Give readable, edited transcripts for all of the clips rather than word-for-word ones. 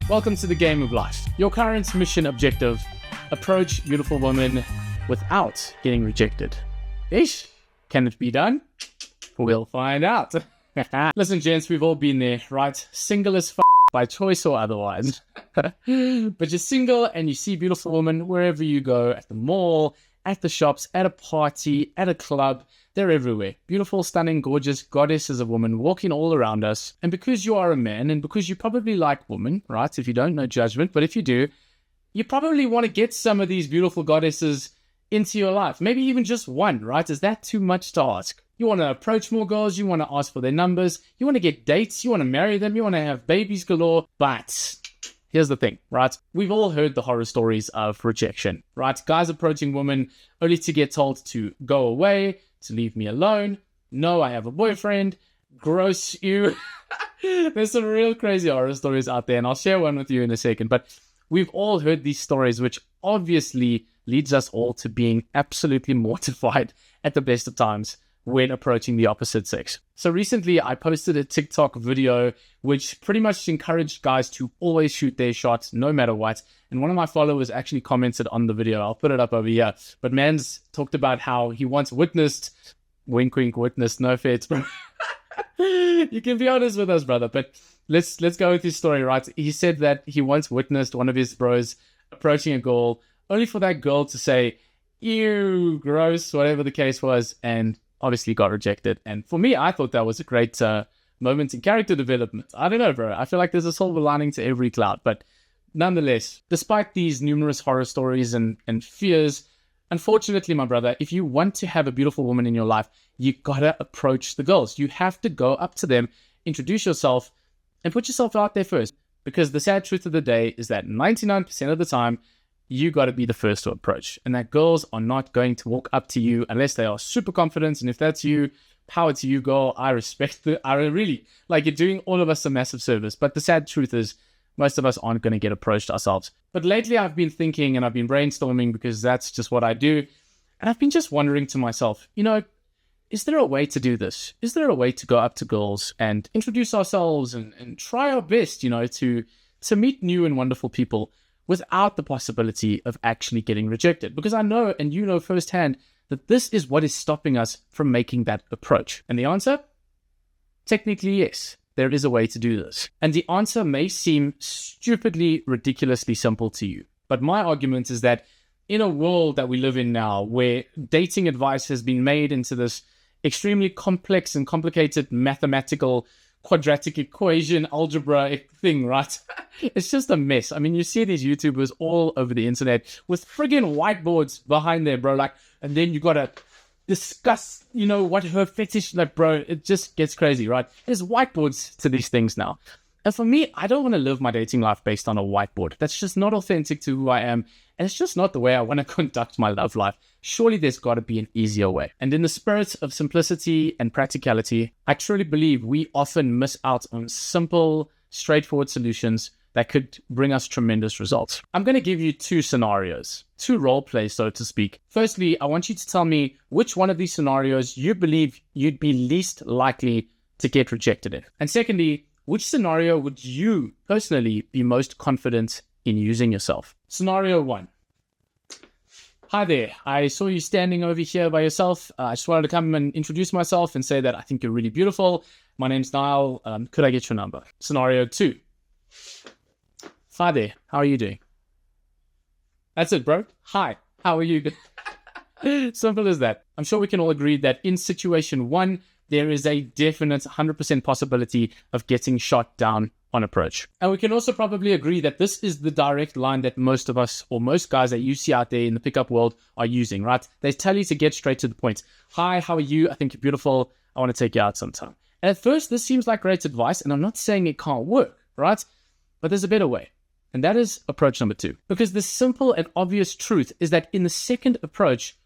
Welcome to the game of life. Your current mission objective: approach beautiful women without getting rejected. Ish, can it be done? We'll find out. Listen, gents, we've all been there, right? Single as by choice or otherwise. But you're single and you see beautiful women wherever you go, at the mall, at the shops, at a party, at a club. They're everywhere. Beautiful, stunning, gorgeous goddesses of women walking all around us. And because you are a man, and because you probably like women, right? If you don't, no judgment. But if you do, you probably want to get some of these beautiful goddesses into your life. Maybe even just one, right? Is that too much to ask? You want to approach more girls. You want to ask for their numbers. You want to get dates. You want to marry them. You want to have babies galore. But here's the thing, right? We've all heard the horror stories of rejection, right? Guys approaching women only to get told to go away, to leave me alone. No, I have a boyfriend. Gross, you. There's some real crazy horror stories out there, and I'll share one with you in a second. But we've all heard these stories, which obviously leads us all to being absolutely mortified at the best of times when approaching the opposite sex. So recently I posted a TikTok video which pretty much encouraged guys to always shoot their shots no matter what. And one of my followers actually commented on the video. I'll put it up over here. But man's talked about how he once witnessed, wink wink, witnessed, no offense, bro. You can be honest with us, brother. But let's go with his story, right? He said that he once witnessed one of his bros approaching a girl, only for that girl to say, ew, gross, whatever the case was, and obviously got rejected. And for me, I thought that was a great moment in character development. I don't know, bro. I feel like there's a silver lining to every cloud. But nonetheless, despite these numerous horror stories and fears, unfortunately, my brother, if you want to have a beautiful woman in your life, you gotta approach the girls. You have to go up to them, introduce yourself, and put yourself out there first. Because the sad truth of the day is that 99% of the time, you got to be the first to approach, and that girls are not going to walk up to you unless they are super confident. And if that's you, power to you, girl. I respect it. I really, like, you're doing all of us a massive service. But the sad truth is most of us aren't going to get approached ourselves. But lately I've been thinking and I've been brainstorming, because that's just what I do. And I've been just wondering to myself, is there a way to do this? Is there a way to go up to girls and introduce ourselves and try our best, to meet new and wonderful people without the possibility of actually getting rejected? Because I know, and you know firsthand, that this is what is stopping us from making that approach. And the answer? Technically, yes, there is a way to do this. And the answer may seem stupidly, ridiculously simple to you. But my argument is that in a world that we live in now, where dating advice has been made into this extremely complex and complicated mathematical quadratic equation, algebra thing, right? It's just a mess. I mean, you see these YouTubers all over the internet with friggin' whiteboards behind there, bro. And then you gotta discuss, what her fetish, bro, it just gets crazy, right? There's whiteboards to these things now. And for me, I don't want to live my dating life based on a whiteboard. That's just not authentic to who I am. And it's just not the way I want to conduct my love life. Surely there's got to be an easier way. And in the spirit of simplicity and practicality, I truly believe we often miss out on simple, straightforward solutions that could bring us tremendous results. I'm going to give you two scenarios, two role plays, so to speak. Firstly, I want you to tell me which one of these scenarios you believe you'd be least likely to get rejected in. And secondly, which scenario would you personally be most confident in using yourself? Scenario 1. Hi there. I saw you standing over here by yourself. I just wanted to come and introduce myself and say that I think you're really beautiful. My name's Niall. Could I get your number? Scenario 2. Hi there. How are you doing? That's it, bro. Hi. How are you? Simple as that. I'm sure we can all agree that in situation 1, there is a definite 100% possibility of getting shot down on approach. And we can also probably agree that this is the direct line that most of us, or most guys that you see out there in the pickup world, are using, right? They tell you to get straight to the point. Hi, how are you? I think you're beautiful. I want to take you out sometime. And at first, this seems like great advice, and I'm not saying it can't work, right? But there's a better way. And that is approach number 2. Because the simple and obvious truth is that in the second approach,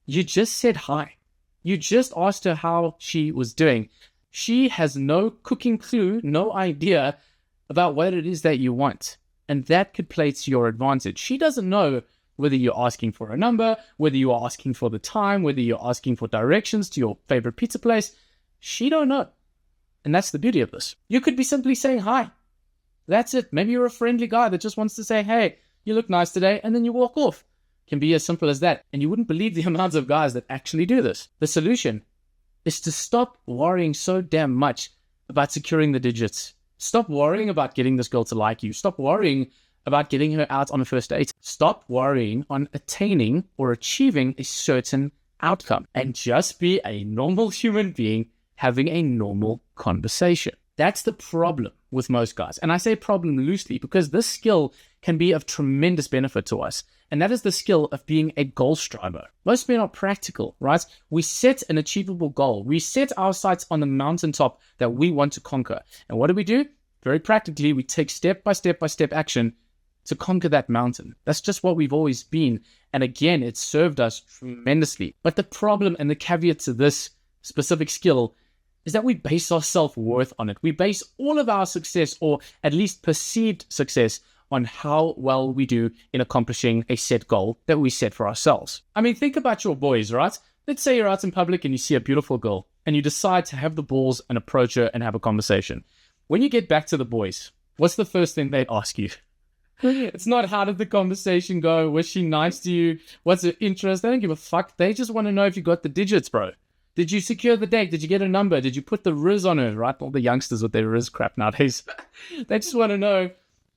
you just said hi. You just asked her how she was doing. She has no cooking clue, no idea about what it is that you want. And that could play to your advantage. She doesn't know whether you're asking for a number, whether you are asking for the time, whether you're asking for directions to your favorite pizza place. She don't know. And that's the beauty of this. You could be simply saying hi. That's it. Maybe you're a friendly guy that just wants to say, hey, you look nice today, and then you walk off. Can be as simple as that. And you wouldn't believe the amount of guys that actually do this. The solution is to stop worrying so damn much about securing the digits. Stop worrying about getting this girl to like you. Stop worrying about getting her out on a first date. Stop worrying on attaining or achieving a certain outcome and just be a normal human being having a normal conversation. That's the problem with most guys. And I say problem loosely because this skill can be of tremendous benefit to us. And that is the skill of being a goal striver. Most men are practical, right? We set an achievable goal. We set our sights on the mountaintop that we want to conquer. And what do? Very practically, we take step by step action to conquer that mountain. That's just what we've always been. And again, it's served us tremendously. But the problem and the caveat to this specific skill is that we base our self-worth on it. We base all of our success, or at least perceived success, on how well we do in accomplishing a set goal that we set for ourselves. I mean, think about your boys, right? Let's say you're out in public and you see a beautiful girl and you decide to have the balls and approach her and have a conversation. When you get back to the boys, what's the first thing they ask you? It's not how did the conversation go? Was she nice to you? What's her interest? They don't give a fuck. They just want to know if you got the digits, bro. Did you secure the date? Did you get a number? Did you put the riz on her, right? All the youngsters with their riz crap nowadays. They just want to know,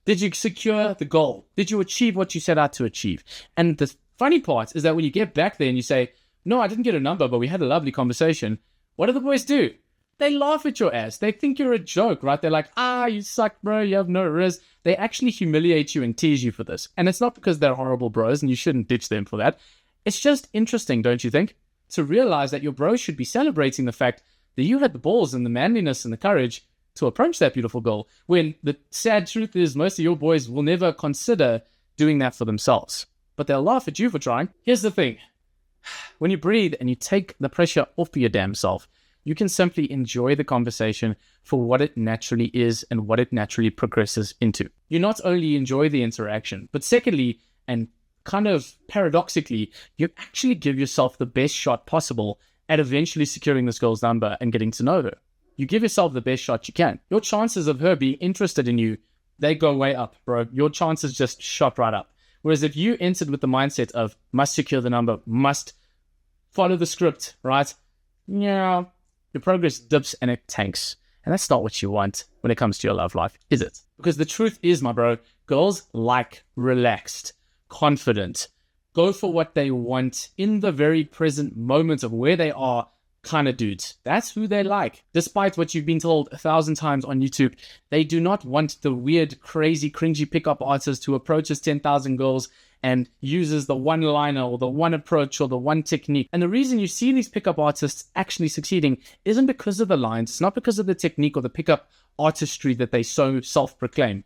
did you secure the goal? Did you achieve what you set out to achieve? And the funny part is that when you get back there and you say, no, I didn't get a number, but we had a lovely conversation. What do the boys do? They laugh at your ass. They think you're a joke, right? They're like, you suck, bro. You have no riz. They actually humiliate you and tease you for this. And it's not because they're horrible bros and you shouldn't ditch them for that. It's just interesting, don't you think? To realize that your bros should be celebrating the fact that you had the balls and the manliness and the courage to approach that beautiful girl, when the sad truth is most of your boys will never consider doing that for themselves. But they'll laugh at you for trying. Here's the thing. When you breathe and you take the pressure off your damn self, you can simply enjoy the conversation for what it naturally is and what it naturally progresses into. You not only enjoy the interaction, but secondly, and kind of paradoxically, you actually give yourself the best shot possible at eventually securing this girl's number and getting to know her. You give yourself the best shot you can. Your chances of her being interested in you, they go way up, bro. Your chances just shot right up. Whereas if you entered with the mindset of must secure the number, must follow the script, right? Yeah, your progress dips and it tanks. And that's not what you want when it comes to your love life, is it? Because the truth is, my bro, girls like relaxed, confident, go for what they want in the very present moment of where they are kind of dudes. That's who they like. Despite what you've been told 1,000 times on YouTube, they do not want the weird, crazy, cringy pickup artist who approaches 10,000 girls and uses the one liner or the one approach or the one technique. And the reason you see these pickup artists actually succeeding isn't because of the lines. It's not because of the technique or the pickup artistry that they so self-proclaim.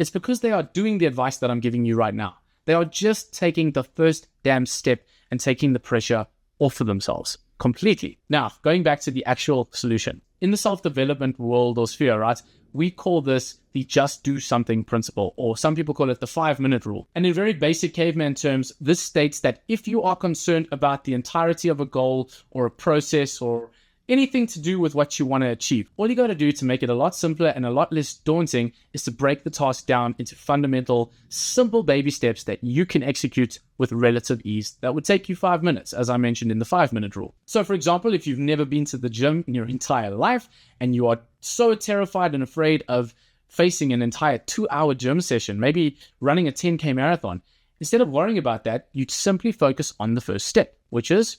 It's because they are doing the advice that I'm giving you right now. They are just taking the first damn step and taking the pressure off of themselves completely. Now, going back to the actual solution. In the self-development world or sphere, right, we call this the just do something principle, or some people call it the 5-minute rule. And in very basic caveman terms, this states that if you are concerned about the entirety of a goal or a process or anything to do with what you want to achieve, all you got to do to make it a lot simpler and a lot less daunting is to break the task down into fundamental, simple baby steps that you can execute with relative ease. That would take you 5 minutes, as I mentioned in the 5-minute rule. So for example, if you've never been to the gym in your entire life and you are so terrified and afraid of facing an entire 2-hour gym session, maybe running a 10K marathon, instead of worrying about that, you'd simply focus on the first step, which is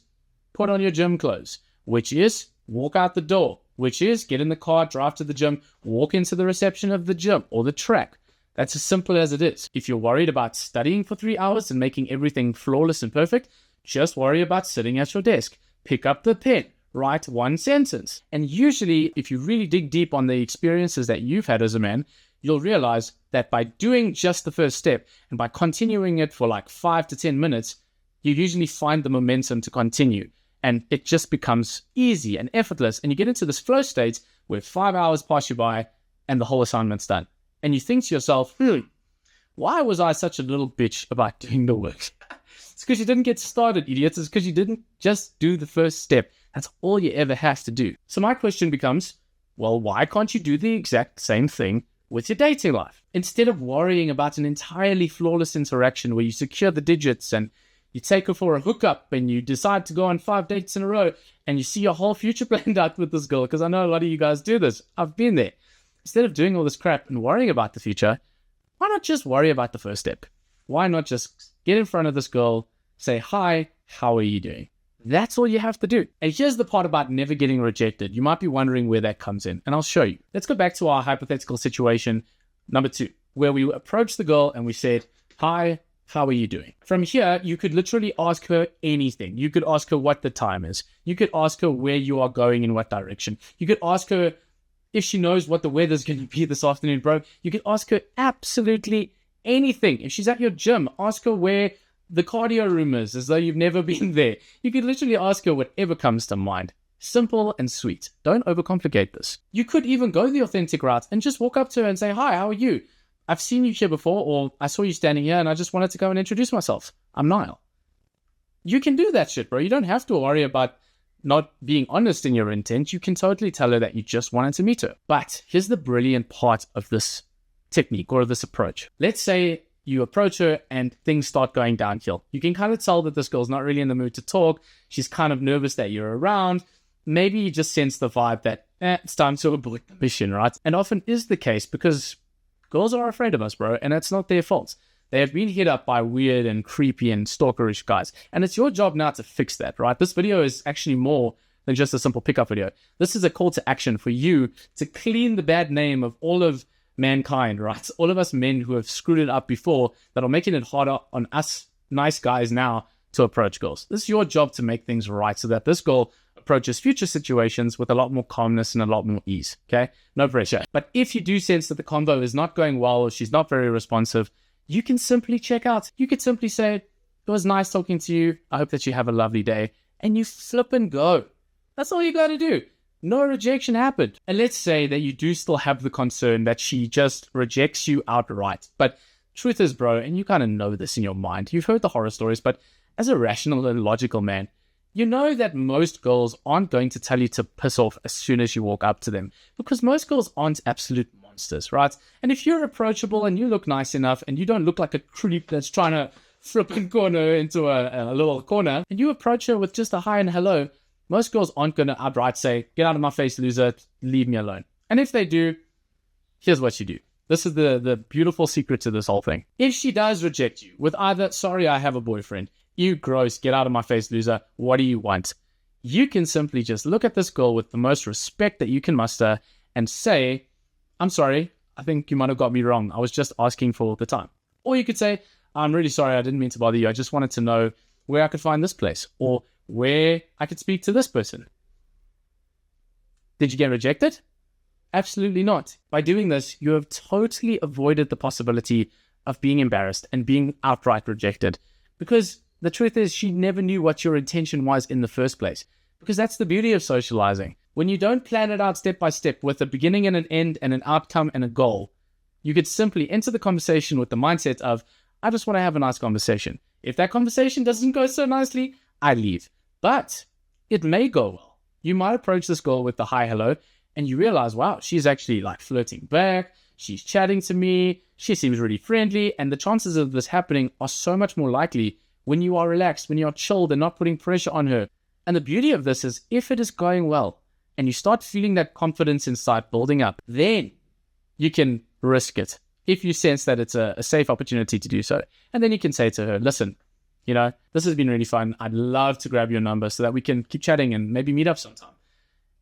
put on your gym clothes, which is walk out the door, which is get in the car, drive to the gym, walk into the reception of the gym or the track. That's as simple as it is. If you're worried about studying for 3 hours and making everything flawless and perfect, just worry about sitting at your desk. Pick up the pen, write one sentence. And usually, if you really dig deep on the experiences that you've had as a man, you'll realize that by doing just the first step and by continuing it for like 5 to 10 minutes, you usually find the momentum to continue. And it just becomes easy and effortless. And you get into this flow state where 5 hours pass you by and the whole assignment's done. And you think to yourself, why was I such a little bitch about doing the work? It's because you didn't get started, idiots. It's because you didn't just do the first step. That's all you ever have to do. So my question becomes, well, why can't you do the exact same thing with your dating life. Instead of worrying about an entirely flawless interaction where you secure the digits and you take her for a hookup and you decide to go on 5 dates in a row and you see your whole future planned out with this girl, because I know a lot of you guys do this. I've been there. Instead of doing all this crap and worrying about the future, why not just worry about the first step? Why not just get in front of this girl, say, hi, how are you doing? That's all you have to do. And here's the part about never getting rejected. You might be wondering where that comes in, and I'll show you. Let's go back to our hypothetical situation, number 2, where we approached the girl and we said, hi, how are you doing? From here, you could literally ask her anything. You could ask her what the time is. You could ask her where you are going in what direction. You could ask her if she knows what the weather's going to be this afternoon, bro. You could ask her absolutely anything. If she's at your gym, ask her where the cardio room is, as though you've never been there. You could literally ask her whatever comes to mind. Simple and sweet. Don't overcomplicate this. You could even go the authentic route and just walk up to her and say, hi, how are you? I've seen you here before, or I saw you standing here and I just wanted to go and introduce myself. I'm Niall. You can do that shit, bro. You don't have to worry about not being honest in your intent. You can totally tell her that you just wanted to meet her. But here's the brilliant part of this technique or this approach. Let's say you approach her and things start going downhill. You can kind of tell that this girl's not really in the mood to talk. She's kind of nervous that you're around. Maybe you just sense the vibe that it's time to abort the mission, right? And often is the case because girls are afraid of us, bro, and it's not their fault. They have been hit up by weird and creepy and stalkerish guys. And it's your job now to fix that, right? This video is actually more than just a simple pickup video. This is a call to action for you to clean the bad name of all of mankind, right? All of us men who have screwed it up before that are making it harder on us nice guys now to approach girls. This is your job to make things right so that this girl approaches future situations with a lot more calmness and a lot more ease, okay? No pressure. But if you do sense that the convo is not going well or she's not very responsive, you can simply check out. You could simply say, it was nice talking to you. I hope that you have a lovely day. And you flip and go. That's all you got to do. No rejection happened. And let's say that you do still have the concern that she just rejects you outright. But truth is, bro, and you kind of know this in your mind. You've heard the horror stories, but as a rational and logical man, you know that most girls aren't going to tell you to piss off as soon as you walk up to them, because most girls aren't absolute monsters, right? And if you're approachable and you look nice enough and you don't look like a creep that's trying to flip and corner into a little corner, and you approach her with just a hi and hello, most girls aren't going to outright say, get out of my face, loser, leave me alone. And if they do, here's what you do. This is the beautiful secret to this whole thing. If she does reject you with either, sorry, I have a boyfriend, you gross, get out of my face, loser, what do you want? You can simply just look at this girl with the most respect that you can muster and say, I'm sorry, I think you might have got me wrong. I was just asking for the time. Or you could say, I'm really sorry, I didn't mean to bother you. I just wanted to know where I could find this place or where I could speak to this person. Did you get rejected? Absolutely not. By doing this, you have totally avoided the possibility of being embarrassed and being outright rejected, because the truth is she never knew what your intention was in the first place, because that's the beauty of socializing. When you don't plan it out step by step with a beginning and an end and an outcome and a goal, you could simply enter the conversation with the mindset of, I just want to have a nice conversation. If that conversation doesn't go so nicely, I leave. But it may go well. You might approach this girl with the hi, hello, and you realize, wow, she's actually like flirting back. She's chatting to me. She seems really friendly. And the chances of this happening are so much more likely when you are relaxed, when you are chilled and not putting pressure on her. And the beauty of this is if it is going well and you start feeling that confidence inside building up, then you can risk it if you sense that it's a safe opportunity to do so. And then you can say to her, listen, you know, this has been really fun. I'd love to grab your number so that we can keep chatting and maybe meet up sometime.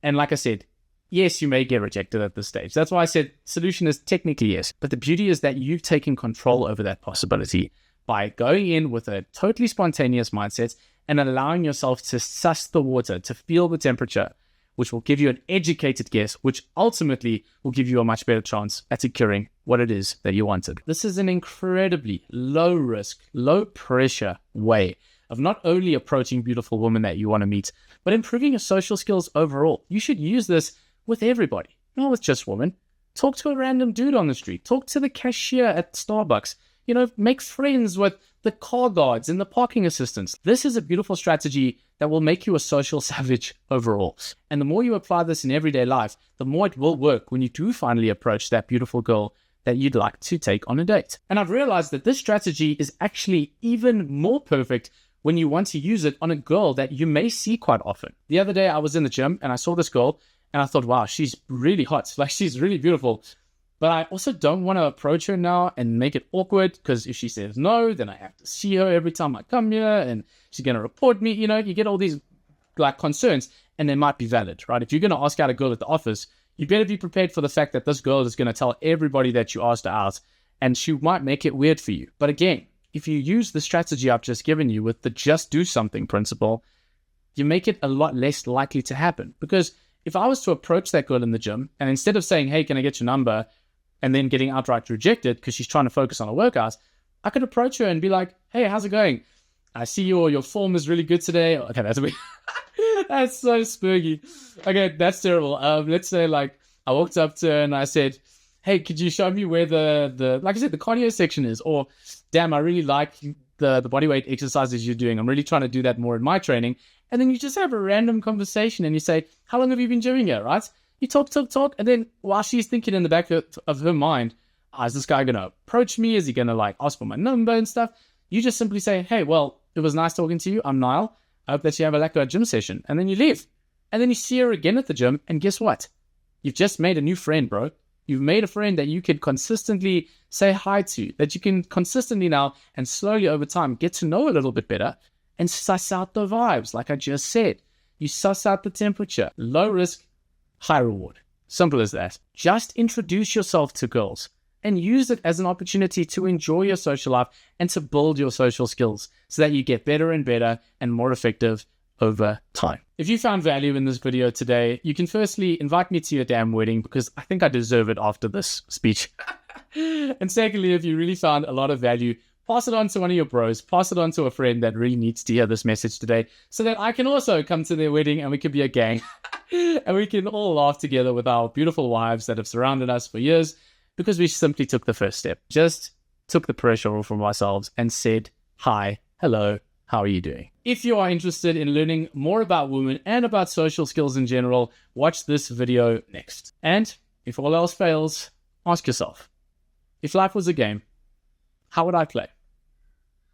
And like I said, yes, you may get rejected at this stage. That's why I said solution is technically yes. But the beauty is that you've taken control over that possibility by going in with a totally spontaneous mindset and allowing yourself to suss the water, to feel the temperature, which will give you an educated guess, which ultimately will give you a much better chance at securing what it is that you wanted. This is an incredibly low risk, low pressure way of not only approaching beautiful women that you want to meet, but improving your social skills overall. You should use this with everybody, not with just women. Talk to a random dude on the street. Talk to the cashier at Starbucks. You know, make friends with the car guards and the parking assistants. This is a beautiful strategy that will make you a social savage overall. And the more you apply this in everyday life, the more it will work when you do finally approach that beautiful girl that you'd like to take on a date. And I've realized that this strategy is actually even more perfect when you want to use it on a girl that you may see quite often. The other day I was in the gym and I saw this girl and I thought, wow, she's really hot. Like, she's really beautiful. But I also don't want to approach her now and make it awkward, because if she says no, then I have to see her every time I come here and she's going to report me. You know, you get all these like concerns, and they might be valid, right? If you're going to ask out a girl at the office, you better be prepared for the fact that this girl is going to tell everybody that you asked her out, and she might make it weird for you. But again, if you use the strategy I've just given you with the just do something principle, you make it a lot less likely to happen. Because if I was to approach that girl in the gym, and instead of saying, hey, can I get your number, and then getting outright rejected because she's trying to focus on her workouts, I could approach her and be like, hey, how's it going? I see your form is really good today. Okay, that's weird. That's so spooky. Okay, that's terrible. Let's say like I walked up to her and I said, hey, could you show me where the like I said, the cardio section is? Or, damn, I really like the bodyweight exercises you're doing. I'm really trying to do that more in my training. And then you just have a random conversation and you say, how long have you been doing it, right? You talk. And then while she's thinking in the back of her mind, is this guy going to approach me? Is he going to like ask for my number and stuff? You just simply say, hey, well, it was nice talking to you. I'm Niall. I hope that you have a lekker gym session. And then you leave. And then you see her again at the gym. And guess what? You've just made a new friend, bro. You've made a friend that you can consistently say hi to, that you can consistently now and slowly over time get to know a little bit better and suss out the vibes. Like I just said, you suss out the temperature. Low risk, high reward. Simple as that. Just introduce yourself to girls and use it as an opportunity to enjoy your social life and to build your social skills so that you get better and better and more effective over time. If you found value in this video today, you can firstly invite me to your damn wedding, because I think I deserve it after this speech. And secondly, if you really found a lot of value, pass it on to one of your bros, pass it on to a friend that really needs to hear this message today so that I can also come to their wedding and we can be a gang and we can all laugh together with our beautiful wives that have surrounded us for years, because we simply took the first step, just took the pressure off from ourselves and said, hi, hello, how are you doing? If you are interested in learning more about women and about social skills in general, watch this video next. And if all else fails, ask yourself, if life was a game, how would I play?